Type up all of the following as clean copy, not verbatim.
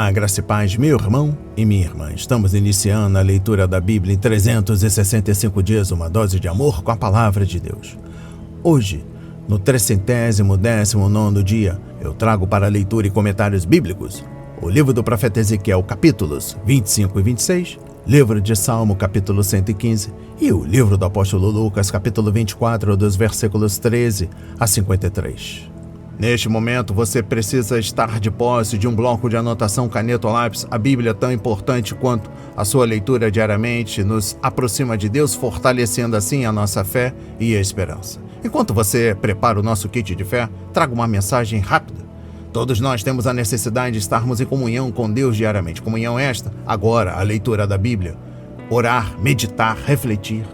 Olá, graça e paz, meu irmão e minha irmã. Estamos iniciando a leitura da Bíblia em 365 dias, uma dose de amor com a Palavra de Deus. Hoje, no 319º dia, eu trago para leitura e comentários bíblicos o livro do profeta Ezequiel, capítulos 25 e 26, livro de Salmo, capítulo 115, e o livro do apóstolo Lucas, capítulo 24, dos versículos 13 a 53. Neste momento, você precisa estar de posse de um bloco de anotação, caneta ou lápis. A Bíblia, tão importante quanto a sua leitura diariamente, nos aproxima de Deus, fortalecendo assim a nossa fé e a esperança. Enquanto você prepara o nosso kit de fé, trago uma mensagem rápida. Todos nós temos a necessidade de estarmos em comunhão com Deus diariamente. Comunhão esta, agora, a leitura da Bíblia. Orar, meditar, refletir.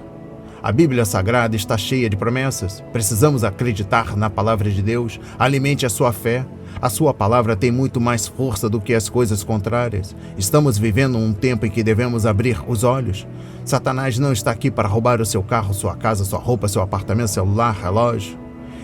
A Bíblia Sagrada está cheia de promessas. Precisamos acreditar na palavra de Deus. Alimente a sua fé. A sua palavra tem muito mais força do que as coisas contrárias. Estamos vivendo um tempo em que devemos abrir os olhos. Satanás não está aqui para roubar o seu carro, sua casa, sua roupa, seu apartamento, celular, relógio.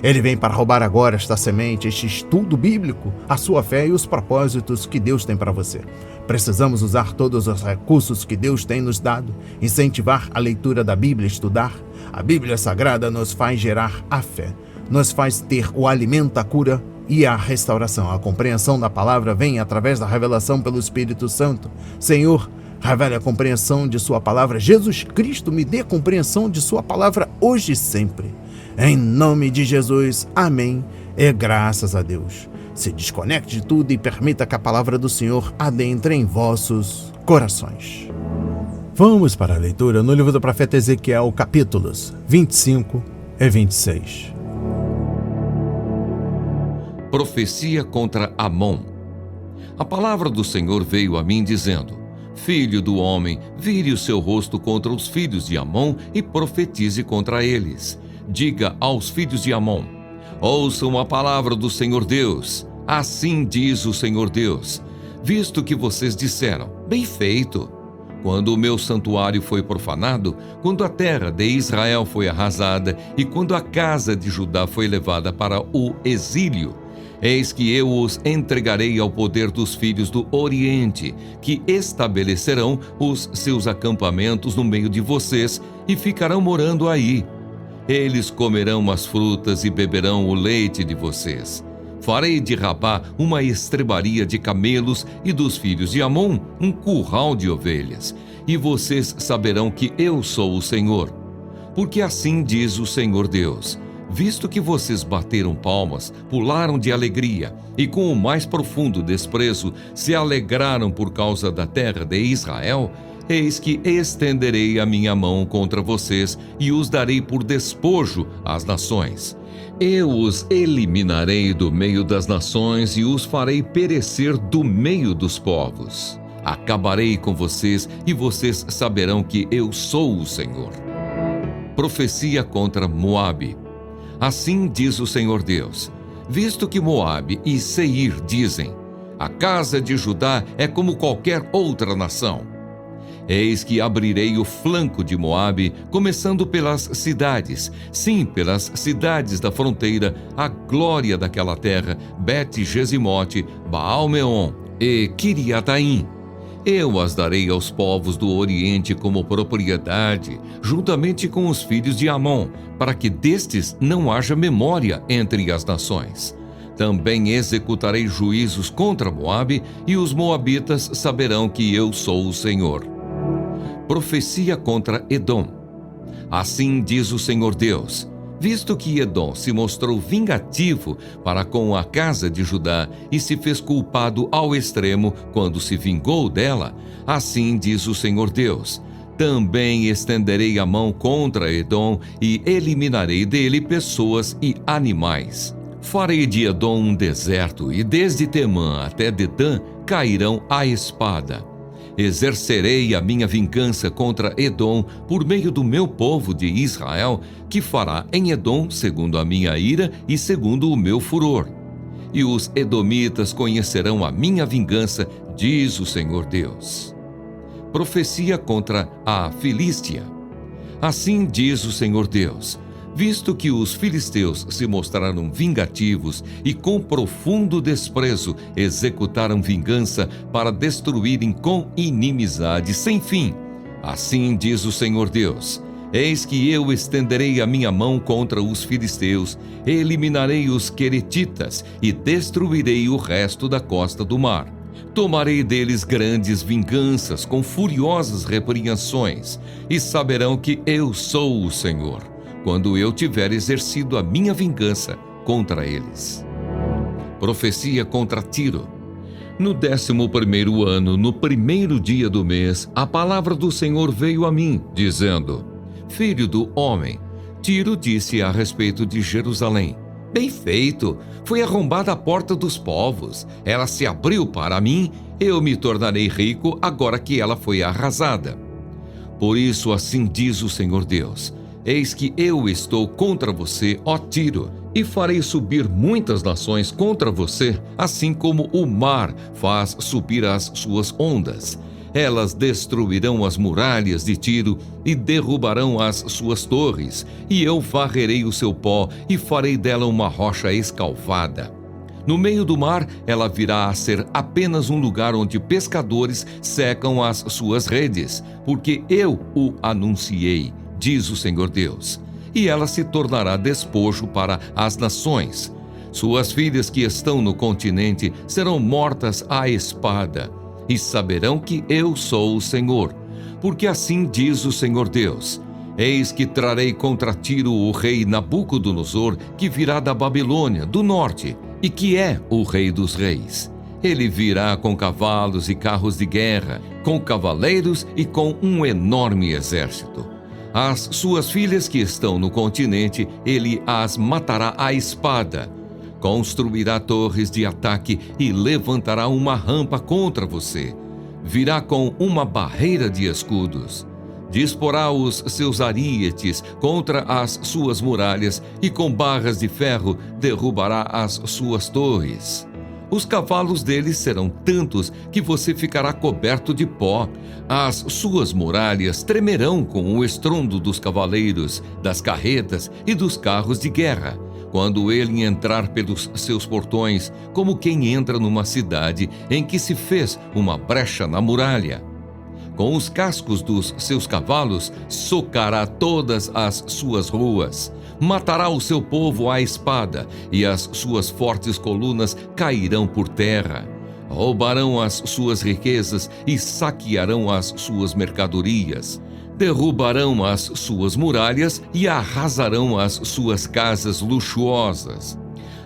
Ele vem para roubar agora esta semente, este estudo bíblico, a sua fé e os propósitos que Deus tem para você. Precisamos usar todos os recursos que Deus tem nos dado, incentivar a leitura da Bíblia, estudar. A Bíblia Sagrada nos faz gerar a fé, nos faz ter o alimento, a cura e a restauração. A compreensão da palavra vem através da revelação pelo Espírito Santo. Senhor, revele a compreensão de sua palavra. Jesus Cristo, me dê compreensão de sua palavra hoje e sempre. Em nome de Jesus, amém, e graças a Deus. Se desconecte de tudo e permita que a palavra do Senhor adentre em vossos corações. Vamos para a leitura no livro do profeta Ezequiel, capítulos 25 e 26. Profecia contra Amon. A palavra do Senhor veio a mim dizendo: Filho do homem, vire o seu rosto contra os filhos de Amon e profetize contra eles. Diga aos filhos de Amon: ouçam a palavra do Senhor Deus. Assim diz o Senhor Deus: visto que vocês disseram, bem feito. Quando o meu santuário foi profanado, quando a terra de Israel foi arrasada e quando a casa de Judá foi levada para o exílio, eis que eu os entregarei ao poder dos filhos do Oriente, que estabelecerão os seus acampamentos no meio de vocês e ficarão morando aí. Eles comerão as frutas e beberão o leite de vocês. Farei de Rabá uma estrebaria de camelos e dos filhos de Amon um curral de ovelhas. E vocês saberão que eu sou o Senhor. Porque assim diz o Senhor Deus: visto que vocês bateram palmas, pularam de alegria e com o mais profundo desprezo se alegraram por causa da terra de Israel, eis que estenderei a minha mão contra vocês e os darei por despojo às nações. Eu os eliminarei do meio das nações e os farei perecer do meio dos povos. Acabarei com vocês e vocês saberão que eu sou o Senhor. Profecia contra Moabe. Assim diz o Senhor Deus: visto que Moabe e Seir dizem, a casa de Judá é como qualquer outra nação, eis que abrirei o flanco de Moabe, começando pelas cidades, sim, pelas cidades da fronteira, a glória daquela terra, Bet-Gesimote, Baal-Meon e Quiriataim. Eu as darei aos povos do Oriente como propriedade, juntamente com os filhos de Amon, para que destes não haja memória entre as nações. Também executarei juízos contra Moabe, e os moabitas saberão que eu sou o Senhor. Profecia contra Edom. Assim diz o Senhor Deus: visto que Edom se mostrou vingativo para com a casa de Judá e se fez culpado ao extremo quando se vingou dela, assim diz o Senhor Deus: também estenderei a mão contra Edom e eliminarei dele pessoas e animais. Farei de Edom um deserto, e desde Temã até Dedã cairão a espada. Exercerei a minha vingança contra Edom por meio do meu povo de Israel, que fará em Edom segundo a minha ira e segundo o meu furor. E os edomitas conhecerão a minha vingança, diz o Senhor Deus. Profecia contra a Filístia. Assim diz o Senhor Deus: Visto que os filisteus se mostraram vingativos e com profundo desprezo executaram vingança para destruírem com inimizade sem fim, assim diz o Senhor Deus: eis que eu estenderei a minha mão contra os filisteus, eliminarei os queretitas e destruirei o resto da costa do mar. Tomarei deles grandes vinganças com furiosas repreensões, e saberão que eu sou o Senhor, quando eu tiver exercido a minha vingança contra eles. Profecia contra Tiro. No 11º ano, no 1º dia do mês, a palavra do Senhor veio a mim, dizendo: Filho do homem, Tiro disse a respeito de Jerusalém: Bem feito, foi arrombada a porta dos povos, ela se abriu para mim, eu me tornarei rico agora que ela foi arrasada. Por isso assim diz o Senhor Deus: eis que eu estou contra você, ó Tiro, e farei subir muitas nações contra você, assim como o mar faz subir as suas ondas. Elas destruirão as muralhas de Tiro e derrubarão as suas torres, e eu varrerei o seu pó e farei dela uma rocha escalvada. No meio do mar, ela virá a ser apenas um lugar onde pescadores secam as suas redes, porque eu o anunciei, diz o Senhor Deus. E ela se tornará despojo para as nações. Suas filhas que estão no continente serão mortas à espada, e saberão que eu sou o Senhor, porque assim diz o Senhor Deus: eis que trarei contra Tiro o rei Nabucodonosor, que virá da Babilônia, do norte, e que é o rei dos reis. Ele virá com cavalos e carros de guerra, com cavaleiros e com um enorme exército. As suas filhas que estão no continente, ele as matará à espada. Construirá torres de ataque e levantará uma rampa contra você. Virá com uma barreira de escudos. Disporá os seus arietes contra as suas muralhas e com barras de ferro derrubará as suas torres. Os cavalos deles serão tantos que você ficará coberto de pó. As suas muralhas tremerão com o estrondo dos cavaleiros, das carretas e dos carros de guerra, quando ele entrar pelos seus portões, como quem entra numa cidade em que se fez uma brecha na muralha. Com os cascos dos seus cavalos, socará todas as suas ruas. Matará o seu povo à espada, e as suas fortes colunas cairão por terra. Roubarão as suas riquezas e saquearão as suas mercadorias. Derrubarão as suas muralhas e arrasarão as suas casas luxuosas.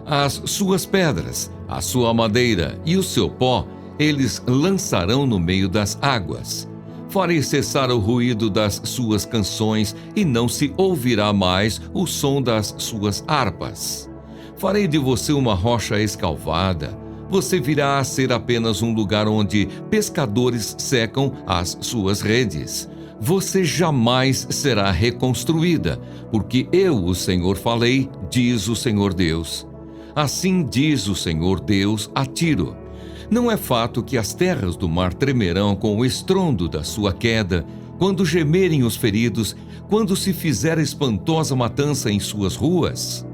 As suas pedras, a sua madeira e o seu pó, eles lançarão no meio das águas. Farei cessar o ruído das suas canções e não se ouvirá mais o som das suas harpas. Farei de você uma rocha escalvada. Você virá a ser apenas um lugar onde pescadores secam as suas redes. Você jamais será reconstruída, porque eu, o Senhor, falei, diz o Senhor Deus. Assim diz o Senhor Deus a Tiro: não é fato que as terras do mar tremerão com o estrondo da sua queda, quando gemerem os feridos, quando se fizer espantosa matança em suas ruas?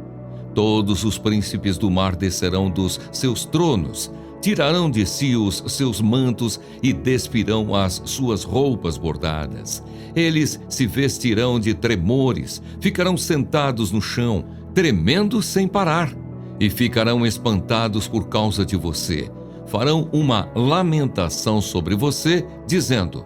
Todos os príncipes do mar descerão dos seus tronos, tirarão de si os seus mantos e despirão as suas roupas bordadas. Eles se vestirão de tremores, ficarão sentados no chão, tremendo sem parar, e ficarão espantados por causa de você. Farão uma lamentação sobre você, dizendo: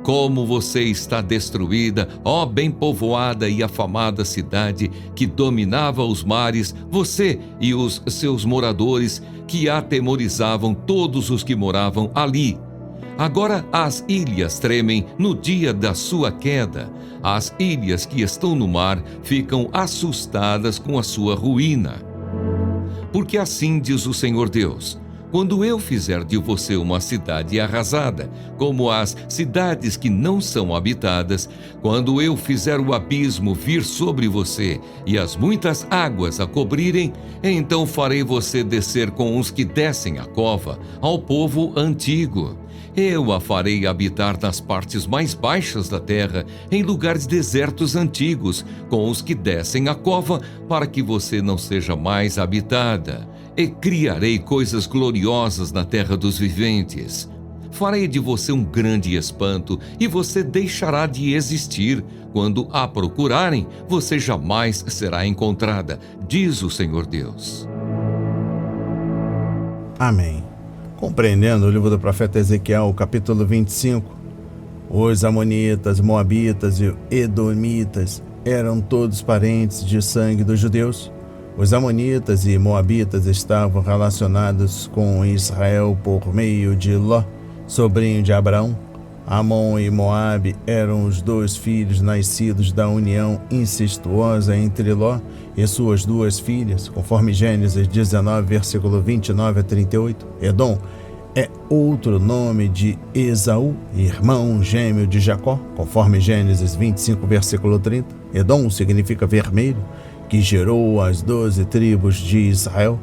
como você está destruída, ó bem povoada e afamada cidade que dominava os mares, você e os seus moradores que atemorizavam todos os que moravam ali. Agora as ilhas tremem no dia da sua queda. As ilhas que estão no mar ficam assustadas com a sua ruína. Porque assim diz o Senhor Deus: quando eu fizer de você uma cidade arrasada, como as cidades que não são habitadas, quando eu fizer o abismo vir sobre você e as muitas águas a cobrirem, então farei você descer com os que descem a cova, ao povo antigo. Eu a farei habitar nas partes mais baixas da terra, em lugares desertos antigos, com os que descem a cova, para que você não seja mais habitada. E criarei coisas gloriosas na terra dos viventes. Farei de você um grande espanto, e você deixará de existir. Quando a procurarem, você jamais será encontrada, diz o Senhor Deus. Amém. Compreendendo o livro do profeta Ezequiel, capítulo 25, os amonitas, moabitas e edomitas eram todos parentes de sangue dos judeus. Os amonitas e moabitas estavam relacionados com Israel por meio de Ló, sobrinho de Abraão. Amon e Moabe eram os dois filhos nascidos da união incestuosa entre Ló e suas duas filhas, conforme Gênesis 19, versículo 29 a 38. Edom é outro nome de Esaú, irmão gêmeo de Jacó, conforme Gênesis 25, versículo 30. Edom significa vermelho, que gerou as 12 tribos de Israel.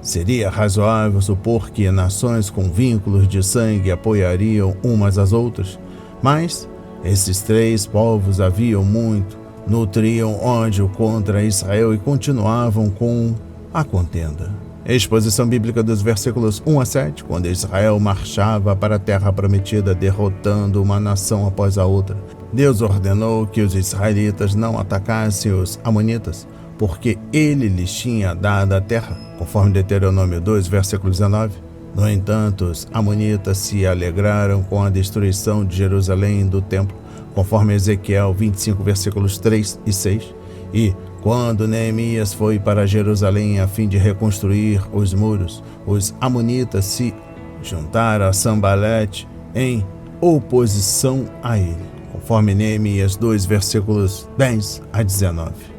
Seria razoável supor que nações com vínculos de sangue apoiariam umas às outras, mas esses três povos haviam muito, nutriam ódio contra Israel e continuavam com a contenda. Exposição bíblica dos versículos 1 a 7, quando Israel marchava para a terra prometida, derrotando uma nação após a outra. Deus ordenou que os israelitas não atacassem os amonitas, porque ele lhes tinha dado a terra, conforme Deuteronômio 2, versículo 19. No entanto, os amonitas se alegraram com a destruição de Jerusalém e do templo, conforme Ezequiel 25, versículos 3 e 6. E, quando Neemias foi para Jerusalém a fim de reconstruir os muros, os amonitas se juntaram a Sambalete em oposição a ele, conforme Neemias 2, versículos 10 a 19.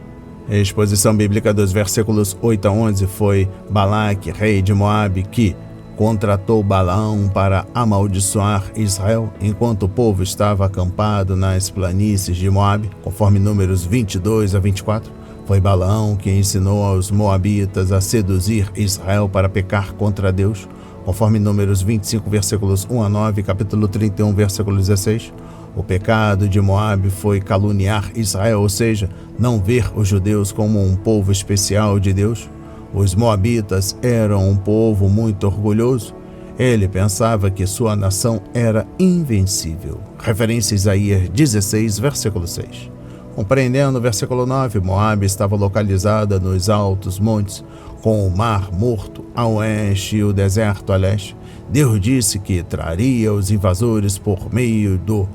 A exposição bíblica dos versículos 8 a 11 foi Balaque, rei de Moabe, que contratou Balaão para amaldiçoar Israel, enquanto o povo estava acampado nas planícies de Moabe, conforme Números 22 a 24. Foi Balaão que ensinou aos moabitas a seduzir Israel para pecar contra Deus, conforme Números 25, versículos 1 a 9, capítulo 31, versículo 16. O pecado de Moabe foi caluniar Israel, ou seja, não ver os judeus como um povo especial de Deus. Os moabitas eram um povo muito orgulhoso. Ele pensava que sua nação era invencível. Referência a Isaías 16, versículo 6. Compreendendo o versículo 9, Moabe estava localizada nos altos montes, com o mar morto a oeste e o deserto a leste. Deus disse que traria os invasores por meio do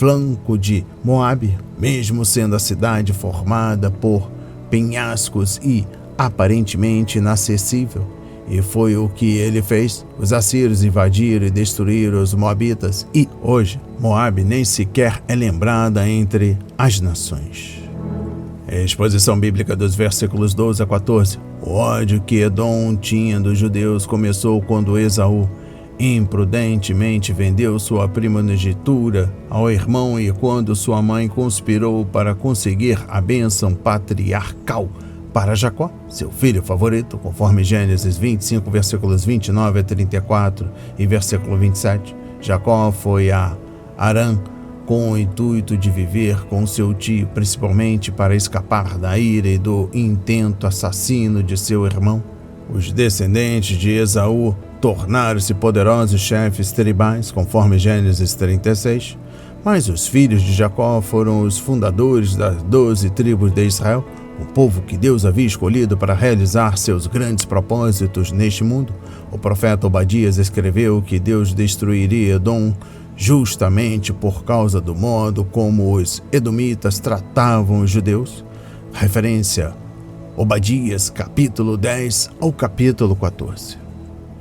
flanco de Moabe, mesmo sendo a cidade formada por penhascos e aparentemente inacessível. E foi o que ele fez. Os assírios invadiram e destruíram os moabitas, e hoje Moabe nem sequer é lembrada entre as nações. A exposição bíblica dos versículos 12 a 14. O ódio que Edom tinha dos judeus começou quando Esaú imprudentemente vendeu sua primogenitura ao irmão e quando sua mãe conspirou para conseguir a bênção patriarcal para Jacó, seu filho favorito, conforme Gênesis 25, versículos 29 a 34 e versículo 27. Jacó foi a Harã com o intuito de viver com seu tio, principalmente para escapar da ira e do intento assassino de seu irmão. Os descendentes de Esaú tornaram-se poderosos chefes tribais, conforme Gênesis 36, mas os filhos de Jacó foram os fundadores das 12 tribos de Israel, o povo que Deus havia escolhido para realizar seus grandes propósitos neste mundo. O profeta Obadias escreveu que Deus destruiria Edom justamente por causa do modo como os edomitas tratavam os judeus. Referência Obadias, capítulo 10 ao capítulo 14.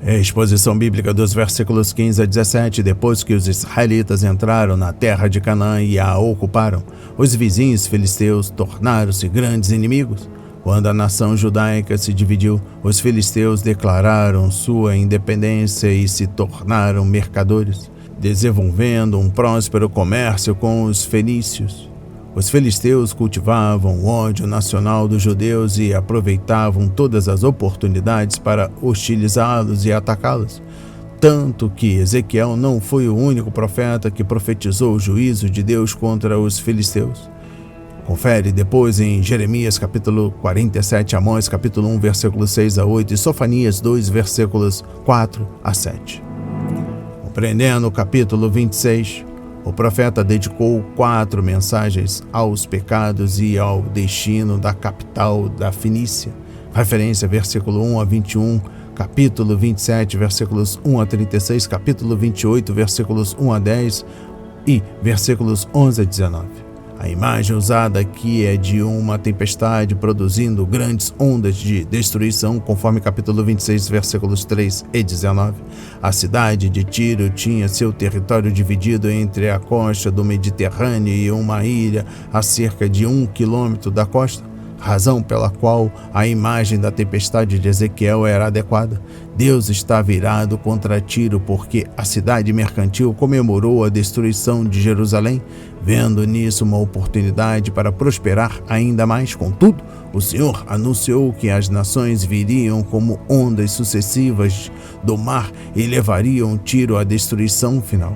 A exposição bíblica dos versículos 15 a 17. Depois que os israelitas entraram na terra de Canaã e a ocuparam, os vizinhos filisteus tornaram-se grandes inimigos. Quando a nação judaica se dividiu, os filisteus declararam sua independência e se tornaram mercadores, desenvolvendo um próspero comércio com os fenícios. Os filisteus cultivavam o ódio nacional dos judeus e aproveitavam todas as oportunidades para hostilizá-los e atacá-los. Tanto que Ezequiel não foi o único profeta que profetizou o juízo de Deus contra os filisteus. Confere depois em Jeremias capítulo 47, Amós capítulo 1, versículos 6 a 8 e Sofonias 2, versículos 4 a 7. Compreendendo o capítulo 26, o profeta dedicou 4 mensagens aos pecados e ao destino da capital da Fenícia. Referência versículo 1 a 21, capítulo 27, versículos 1 a 36, capítulo 28, versículos 1 a 10 e versículos 11 a 19. A imagem usada aqui é de uma tempestade produzindo grandes ondas de destruição, conforme capítulo 26, versículos 3 e 19. A cidade de Tiro tinha seu território dividido entre a costa do Mediterrâneo e uma ilha a cerca de 1 quilômetro da costa, razão pela qual a imagem da tempestade de Ezequiel era adequada. Deus está virado contra Tiro porque a cidade mercantil comemorou a destruição de Jerusalém, vendo nisso uma oportunidade para prosperar ainda mais. Contudo, o Senhor anunciou que as nações viriam como ondas sucessivas do mar e levariam Tiro à destruição final.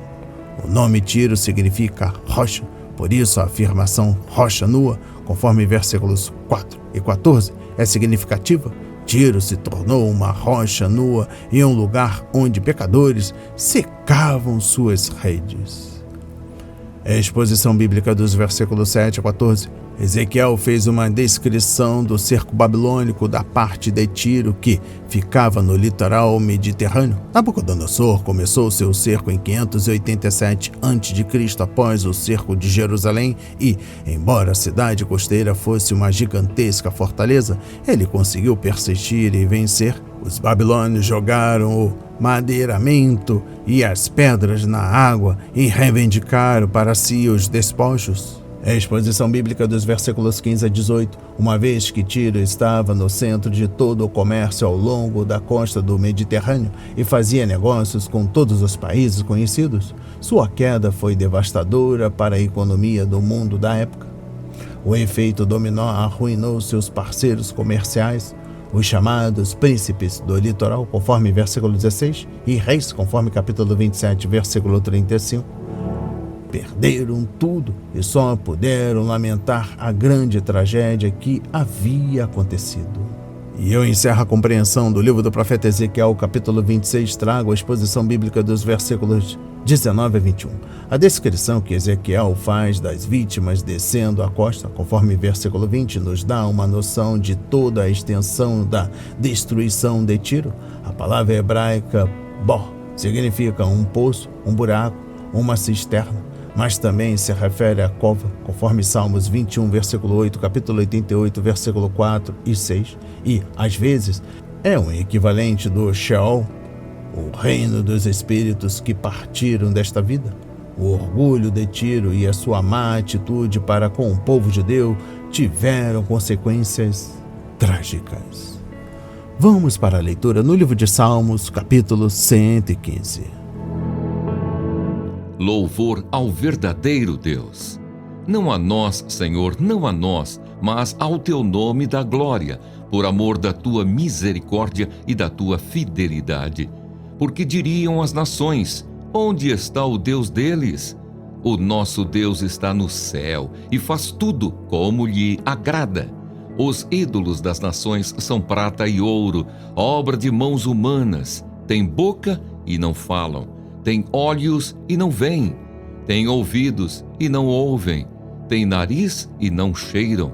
O nome Tiro significa rocha, por isso a afirmação rocha nua, conforme versículos 4 e 14, é significativa. Tiro se tornou uma rocha nua em um lugar onde pecadores secavam suas redes. A exposição bíblica dos versículos 7 a 14. Ezequiel fez uma descrição do cerco babilônico da parte de Tiro que ficava no litoral mediterrâneo. Nabucodonosor começou seu cerco em 587 a.C. após o cerco de Jerusalém e, embora a cidade costeira fosse uma gigantesca fortaleza, ele conseguiu persistir e vencer. Os babilônios jogaram o madeiramento e as pedras na água e reivindicaram para si os despojos. A exposição bíblica dos versículos 15 a 18. Uma vez que Tiro estava no centro de todo o comércio ao longo da costa do Mediterrâneo e fazia negócios com todos os países conhecidos, sua queda foi devastadora para a economia do mundo da época. O efeito dominó arruinou seus parceiros comerciais, os chamados príncipes do litoral, conforme versículo 16, e reis, conforme capítulo 27, versículo 35. Perderam tudo e só puderam lamentar a grande tragédia que havia acontecido. E eu encerro a compreensão do livro do profeta Ezequiel, capítulo 26, trago a exposição bíblica dos versículos 19 a 21. A descrição que Ezequiel faz das vítimas descendo a costa, conforme versículo 20, nos dá uma noção de toda a extensão da destruição de Tiro. A palavra hebraica bor significa um poço, um buraco, uma cisterna, mas também se refere à cova, conforme Salmos 21, versículo 8, capítulo 88, versículo 4 e 6, e, às vezes, é um equivalente do Sheol, o reino dos espíritos que partiram desta vida. O orgulho de Tiro e a sua má atitude para com o povo judeu tiveram consequências trágicas. Vamos para a leitura no livro de Salmos, capítulo 115. Louvor ao verdadeiro Deus. Não a nós, Senhor, não a nós, mas ao teu nome da glória, por amor da tua misericórdia e da tua fidelidade. Porque diriam as nações: onde está o Deus deles? O nosso Deus está no céu e faz tudo como lhe agrada. Os ídolos das nações são prata e ouro, obra de mãos humanas. Têm boca e não falam. Têm olhos e não veem, têm ouvidos e não ouvem, têm nariz e não cheiram,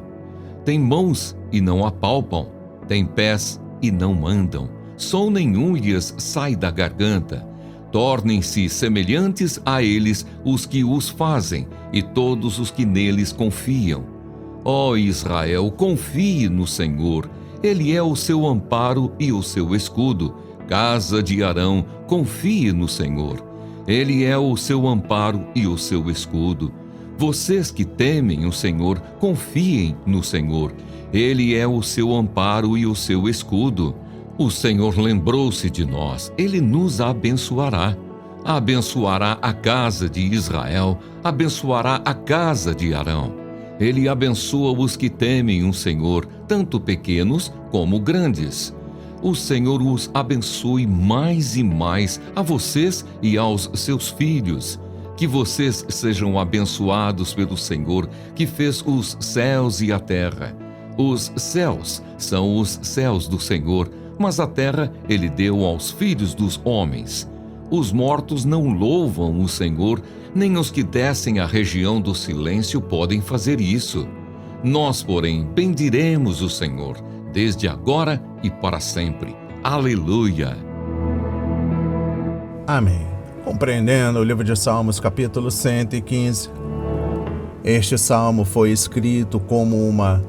têm mãos e não apalpam, têm pés e não andam, som nenhum lhes sai da garganta. Tornem-se semelhantes a eles os que os fazem e todos os que neles confiam. Ó Israel, confie no Senhor, Ele é o seu amparo e o seu escudo. Casa de Arão, confie no Senhor. Ele é o seu amparo e o seu escudo. Vocês que temem o Senhor, confiem no Senhor. Ele é o seu amparo e o seu escudo. O Senhor lembrou-se de nós. Ele nos abençoará. Abençoará a casa de Israel. Abençoará a casa de Arão. Ele abençoa os que temem o Senhor, tanto pequenos como grandes. O Senhor os abençoe mais e mais a vocês e aos seus filhos. Que vocês sejam abençoados pelo Senhor, que fez os céus e a terra. Os céus são os céus do Senhor, mas a terra Ele deu aos filhos dos homens. Os mortos não louvam o Senhor, nem os que descem à região do silêncio podem fazer isso. Nós, porém, bendiremos o Senhor, desde agora e para sempre. Aleluia! Amém. Compreendendo o livro de Salmos, capítulo 115. Este salmo foi escrito como uma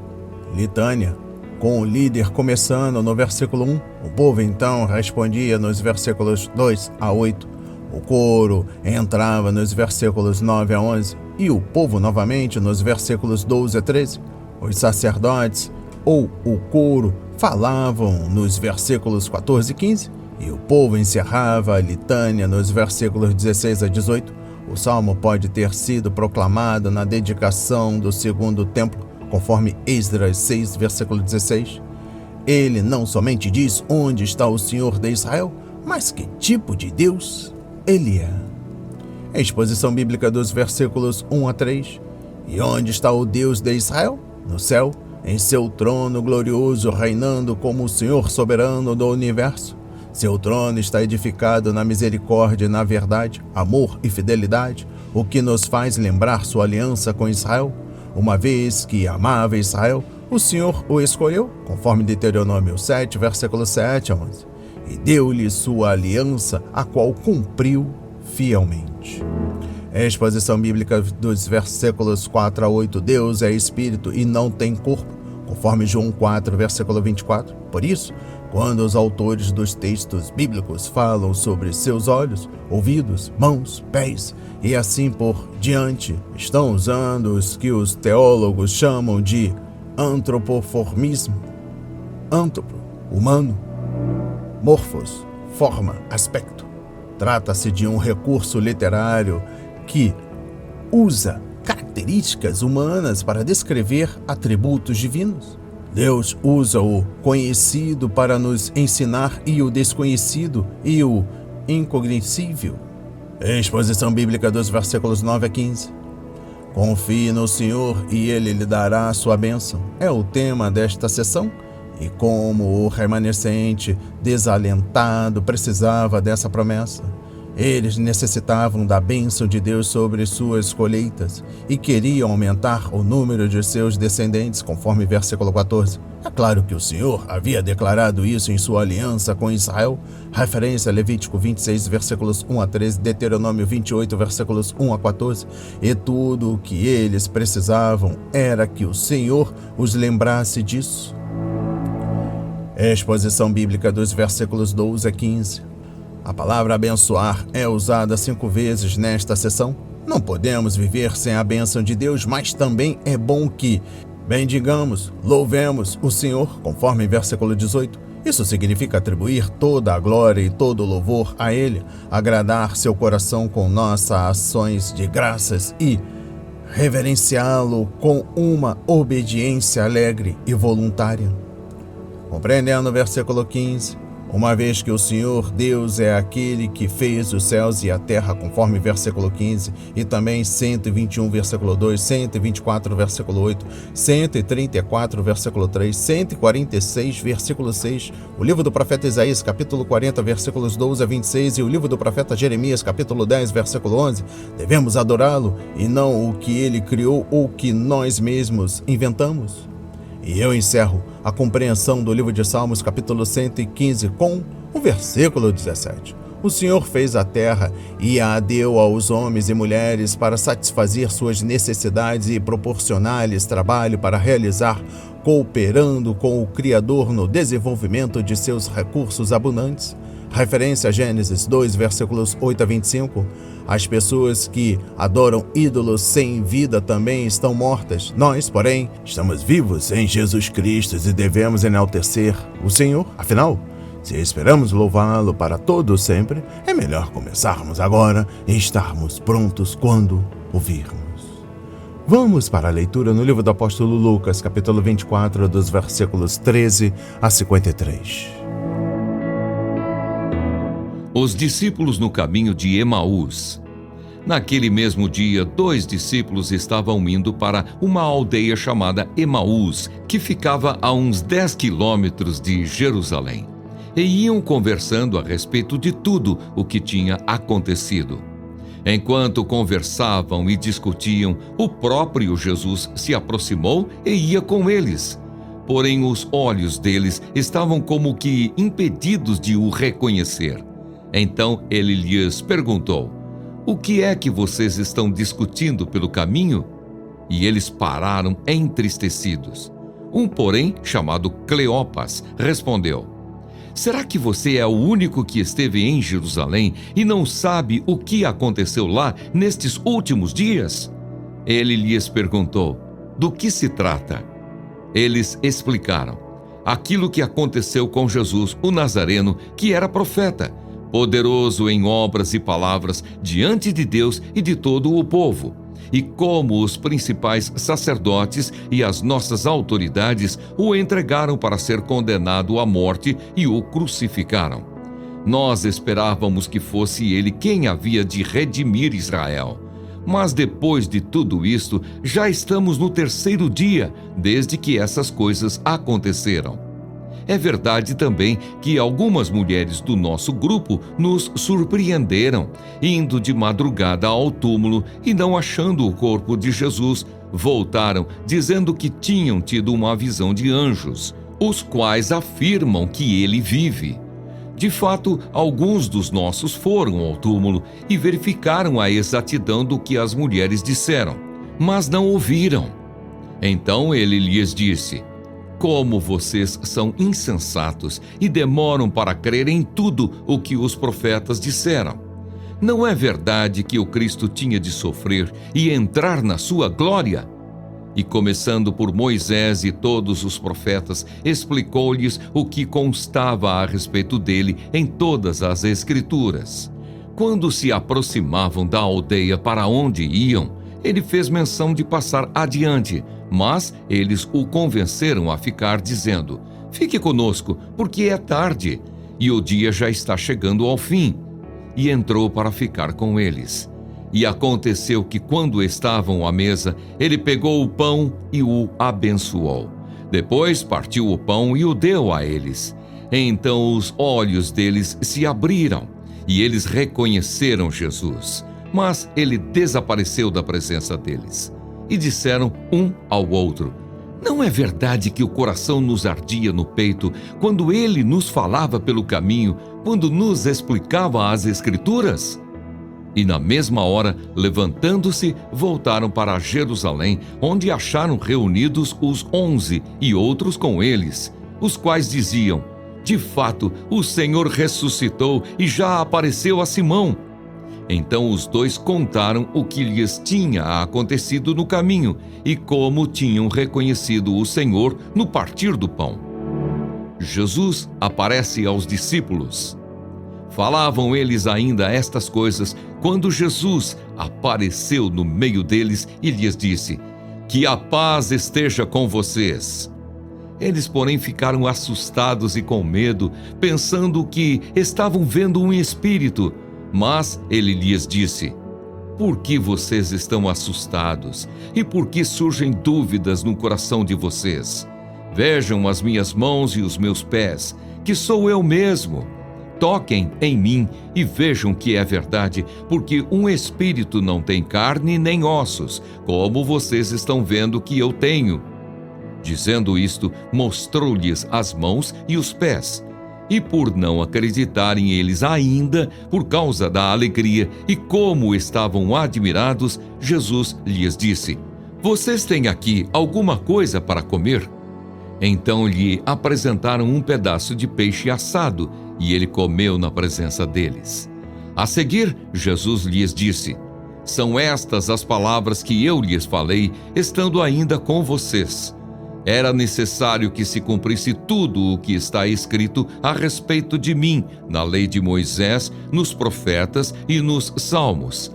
litânia, com o líder começando no versículo 1. O povo então respondia nos versículos 2 a 8. O coro entrava nos versículos 9 a 11 e o povo novamente nos versículos 12 a 13. Os sacerdotes ou o coro falavam nos versículos 14 e 15 e o povo encerrava a litânia nos versículos 16 a 18. O salmo pode ter sido proclamado na dedicação do segundo templo, conforme Esdras 6, versículo 16. Ele não somente diz onde está o Senhor de Israel, mas que tipo de Deus Ele é. A exposição bíblica dos versículos 1 a 3. E onde está o Deus de Israel? No céu, em seu trono glorioso, reinando como o Senhor soberano do universo. Seu trono está edificado na misericórdia e na verdade, amor e fidelidade, o que nos faz lembrar sua aliança com Israel. Uma vez que amava Israel, o Senhor o escolheu, conforme Deuteronômio 7, versículos 7 a 11, e deu-lhe sua aliança, a qual cumpriu fielmente. A exposição bíblica dos versículos 4 a 8, Deus é espírito e não tem corpo, conforme João 4, versículo 24. Por isso, quando os autores dos textos bíblicos falam sobre seus olhos, ouvidos, mãos, pés e assim por diante, estão usando os que os teólogos chamam de antropoformismo. Antropo, humano, morfos, forma, aspecto. Trata-se de um recurso literário que usa características humanas para descrever atributos divinos. Deus usa o conhecido para nos ensinar e o desconhecido e o incognoscível. Exposição bíblica dos versículos 9 a 15. Confie no Senhor e Ele lhe dará a sua bênção. É o tema desta sessão. E como o remanescente desalentado precisava dessa promessa, eles necessitavam da bênção de Deus sobre suas colheitas e queriam aumentar o número de seus descendentes, conforme versículo 14. É claro que o Senhor havia declarado isso em sua aliança com Israel, referência a Levítico 26, versículos 1 a 13, Deuteronômio 28, versículos 1 a 14, e tudo o que eles precisavam era que o Senhor os lembrasse disso. Exposição bíblica dos versículos 12 a 15. A palavra abençoar é usada 5 vezes nesta sessão. Não podemos viver sem a bênção de Deus, mas também é bom que bendigamos, louvemos o Senhor, conforme versículo 18. Isso significa atribuir toda a glória e todo o louvor a Ele, agradar seu coração com nossas ações de graças e reverenciá-lo com uma obediência alegre e voluntária. Compreendendo o versículo 15. Uma vez que o Senhor Deus é aquele que fez os céus e a terra, conforme versículo 15, e também 121, versículo 2, 124, versículo 8, 134, versículo 3, 146, versículo 6, o livro do profeta Isaías, capítulo 40, versículos 12 a 26, e o livro do profeta Jeremias, capítulo 10, versículo 11, devemos adorá-lo e não o que ele criou ou que nós mesmos inventamos. E eu encerro a compreensão do livro de Salmos, capítulo 115, com o versículo 17. O Senhor fez a terra e a deu aos homens e mulheres para satisfazer suas necessidades e proporcionar-lhes trabalho para realizar, cooperando com o Criador no desenvolvimento de seus recursos abundantes. Referência a Gênesis 2, versículos 8 a 25. As pessoas que adoram ídolos sem vida também estão mortas. Nós, porém, estamos vivos em Jesus Cristo e devemos enaltecer o Senhor. Afinal, se esperamos louvá-lo para todo sempre, é melhor começarmos agora e estarmos prontos quando ouvirmos. Vamos para a leitura no livro do apóstolo Lucas, capítulo 24, dos versículos 13 a 53. Os discípulos no caminho de Emaús. Naquele mesmo dia, 2 discípulos estavam indo para uma aldeia chamada Emaús, que ficava a uns 10 quilômetros de Jerusalém, e iam conversando a respeito de tudo o que tinha acontecido. Enquanto conversavam e discutiam, o próprio Jesus se aproximou e ia com eles. Porém, os olhos deles estavam como que impedidos de o reconhecer. Então ele lhes perguntou: "O que é que vocês estão discutindo pelo caminho?" E eles pararam entristecidos. Um, porém, chamado Cleopas, respondeu: "Será que você é o único que esteve em Jerusalém e não sabe o que aconteceu lá nestes últimos dias?" Ele lhes perguntou: "Do que se trata?" Eles explicaram: "Aquilo que aconteceu com Jesus, o Nazareno, que era profeta, poderoso em obras e palavras diante de Deus e de todo o povo, e como os principais sacerdotes e as nossas autoridades o entregaram para ser condenado à morte e o crucificaram. Nós esperávamos que fosse ele quem havia de redimir Israel. Mas depois de tudo isto, já estamos no 3º dia desde que essas coisas aconteceram. É verdade também que algumas mulheres do nosso grupo nos surpreenderam, indo de madrugada ao túmulo e não achando o corpo de Jesus, voltaram dizendo que tinham tido uma visão de anjos, os quais afirmam que ele vive. De fato, alguns dos nossos foram ao túmulo e verificaram a exatidão do que as mulheres disseram, mas não ouviram." Então ele lhes disse: "Como vocês são insensatos e demoram para crer em tudo o que os profetas disseram. Não é verdade que o Cristo tinha de sofrer e entrar na sua glória?" E começando por Moisés e todos os profetas, explicou-lhes o que constava a respeito dele em todas as Escrituras. Quando se aproximavam da aldeia para onde iam, ele fez menção de passar adiante, mas eles o convenceram a ficar, dizendo: "Fique conosco, porque é tarde, e o dia já está chegando ao fim." E entrou para ficar com eles. E aconteceu que, quando estavam à mesa, ele pegou o pão e o abençoou. Depois partiu o pão e o deu a eles. Então os olhos deles se abriram, e eles reconheceram Jesus. Mas ele desapareceu da presença deles. E disseram um ao outro: "Não é verdade que o coração nos ardia no peito quando ele nos falava pelo caminho, quando nos explicava as Escrituras?" E na mesma hora, levantando-se, voltaram para Jerusalém, onde acharam reunidos os 11 e outros com eles, os quais diziam: "De fato, o Senhor ressuscitou e já apareceu a Simão." Então os 2 contaram o que lhes tinha acontecido no caminho e como tinham reconhecido o Senhor no partir do pão. Jesus aparece aos discípulos. Falavam eles ainda estas coisas quando Jesus apareceu no meio deles e lhes disse: "Que a paz esteja com vocês." Eles, porém, ficaram assustados e com medo, pensando que estavam vendo um espírito. Mas ele lhes disse: "Por que vocês estão assustados? E por que surgem dúvidas no coração de vocês? Vejam as minhas mãos e os meus pés, que sou eu mesmo. Toquem em mim e vejam que é verdade, porque um espírito não tem carne nem ossos, como vocês estão vendo que eu tenho." Dizendo isto, mostrou-lhes as mãos e os pés. E por não acreditarem eles ainda, por causa da alegria e como estavam admirados, Jesus lhes disse: "Vocês têm aqui alguma coisa para comer?" Então lhe apresentaram um pedaço de peixe assado, e ele comeu na presença deles. A seguir, Jesus lhes disse: "São estas as palavras que eu lhes falei, estando ainda com vocês. Era necessário que se cumprisse tudo o que está escrito a respeito de mim, na lei de Moisés, nos profetas e nos salmos."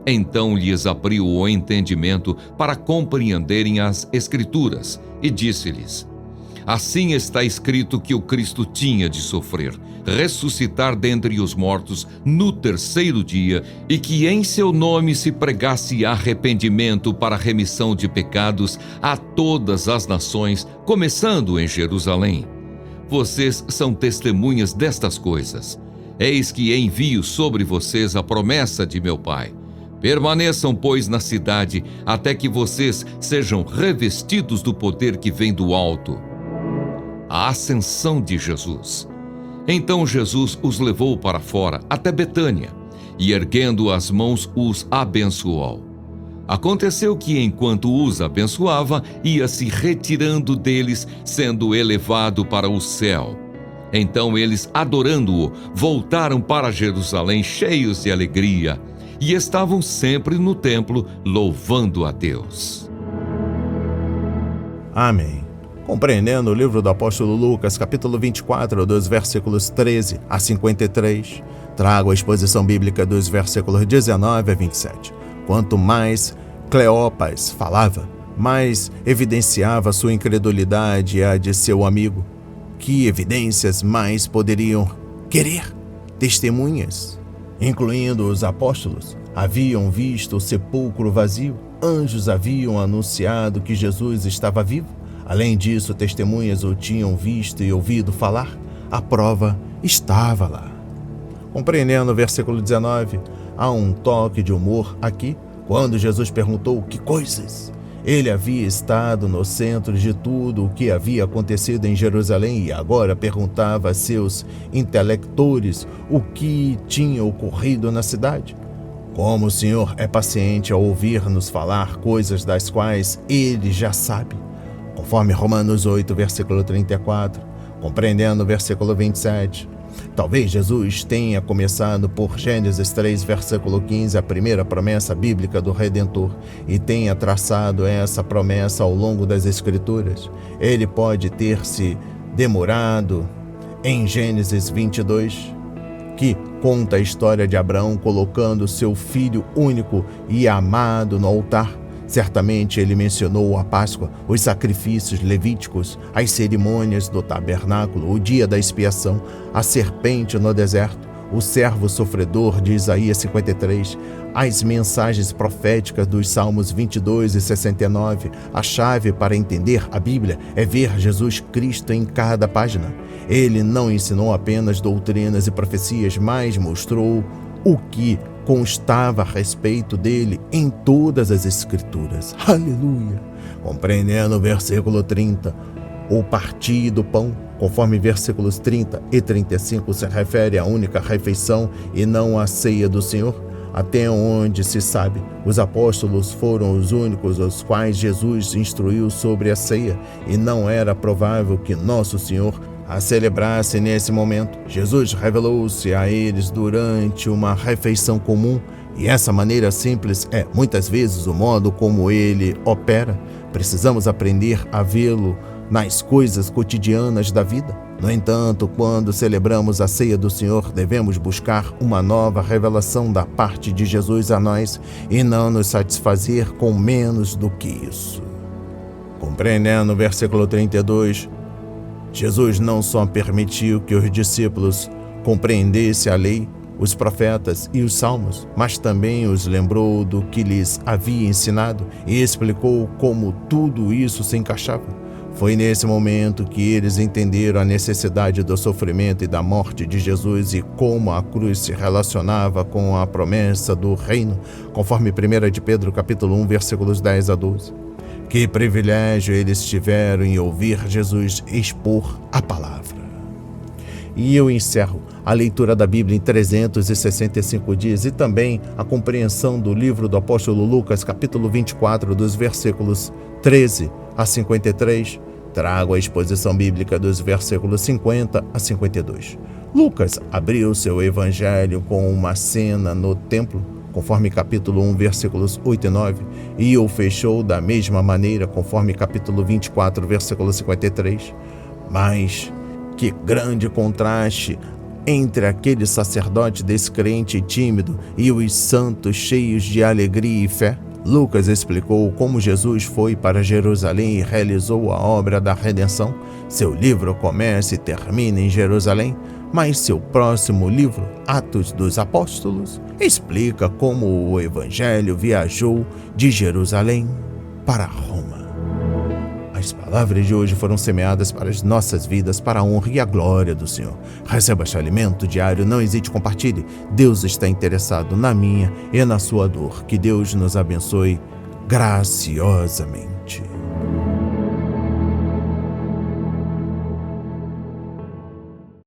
Então lhes abriu o entendimento para compreenderem as Escrituras, e disse-lhes: "Assim está escrito que o Cristo tinha de sofrer, ressuscitar dentre os mortos no terceiro dia, e que em seu nome se pregasse arrependimento para remissão de pecados a todas as nações, começando em Jerusalém. Vocês são testemunhas destas coisas. Eis que envio sobre vocês a promessa de meu Pai. Permaneçam, pois, na cidade, até que vocês sejam revestidos do poder que vem do alto. A ascensão de Jesus. Então Jesus os levou para fora, até Betânia, e erguendo as mãos os abençoou. Aconteceu que, enquanto os abençoava, ia se retirando deles, sendo elevado para o céu. Então eles, adorando-o, voltaram para Jerusalém cheios de alegria, e estavam sempre no templo, louvando a Deus. Amém. Compreendendo o livro do apóstolo Lucas, capítulo 24, dos versículos 13 a 53, trago a exposição bíblica dos versículos 19 a 27. Quanto mais Cleopas falava, mais evidenciava sua incredulidade e a de seu amigo. Que evidências mais poderiam querer? Testemunhas, incluindo os apóstolos, haviam visto o sepulcro vazio. Anjos haviam anunciado que Jesus estava vivo. Além disso, testemunhas o tinham visto e ouvido falar. A prova estava lá. Compreendendo o versículo 19, há um toque de humor aqui, quando Jesus perguntou que coisas. Ele havia estado no centro de tudo o que havia acontecido em Jerusalém e agora perguntava a seus intelectores o que tinha ocorrido na cidade. Como o Senhor é paciente ao ouvir-nos falar coisas das quais ele já sabe. Conforme Romanos 8, versículo 34, compreendendo o versículo 27. Talvez Jesus tenha começado por Gênesis 3, versículo 15, a primeira promessa bíblica do Redentor, e tenha traçado essa promessa ao longo das Escrituras. Ele pode ter se demorado em Gênesis 22, que conta a história de Abraão colocando seu filho único e amado no altar. Certamente ele mencionou a Páscoa, os sacrifícios levíticos, as cerimônias do tabernáculo, o dia da expiação, a serpente no deserto, o servo sofredor de Isaías 53, as mensagens proféticas dos Salmos 22 e 69. A chave para entender a Bíblia é ver Jesus Cristo em cada página. Ele não ensinou apenas doutrinas e profecias, mas mostrou o que constava a respeito dele em todas as Escrituras. Aleluia! Compreendendo o versículo 30, o partir do pão, conforme versículos 30 e 35, se refere à única refeição e não à ceia do Senhor. Até onde se sabe, os apóstolos foram os únicos aos quais Jesus instruiu sobre a ceia, e não era provável que nosso Senhor a celebrasse nesse momento. Jesus revelou-se a eles durante uma refeição comum, e essa maneira simples é, muitas vezes, o modo como ele opera. Precisamos aprender a vê-lo nas coisas cotidianas da vida. No entanto, quando celebramos a ceia do Senhor, devemos buscar uma nova revelação da parte de Jesus a nós e não nos satisfazer com menos do que isso. Compreendendo o versículo 32, Jesus não só permitiu que os discípulos compreendessem a lei, os profetas e os salmos, mas também os lembrou do que lhes havia ensinado e explicou como tudo isso se encaixava. Foi nesse momento que eles entenderam a necessidade do sofrimento e da morte de Jesus e como a cruz se relacionava com a promessa do reino, conforme 1 de Pedro, capítulo 1, versículos 10 a 12. Que privilégio eles tiveram em ouvir Jesus expor a palavra. E eu encerro a leitura da Bíblia em 365 dias e também a compreensão do livro do apóstolo Lucas, capítulo 24, dos versículos 13 a 53. Trago a exposição bíblica dos versículos 50 a 52. Lucas abriu seu evangelho com uma cena no templo, conforme capítulo 1, versículos 8 e 9, e o fechou da mesma maneira, conforme capítulo 24, versículo 53. Mas que grande contraste entre aquele sacerdote descrente e tímido e os santos cheios de alegria e fé. Lucas explicou como Jesus foi para Jerusalém e realizou a obra da redenção. Seu livro começa e termina em Jerusalém, mas seu próximo livro, Atos dos Apóstolos, explica como o Evangelho viajou de Jerusalém para Roma. As palavras de hoje foram semeadas para as nossas vidas, para a honra e a glória do Senhor. Receba este alimento diário, não hesite, compartilhe. Deus está interessado na minha e na sua dor. Que Deus nos abençoe graciosamente.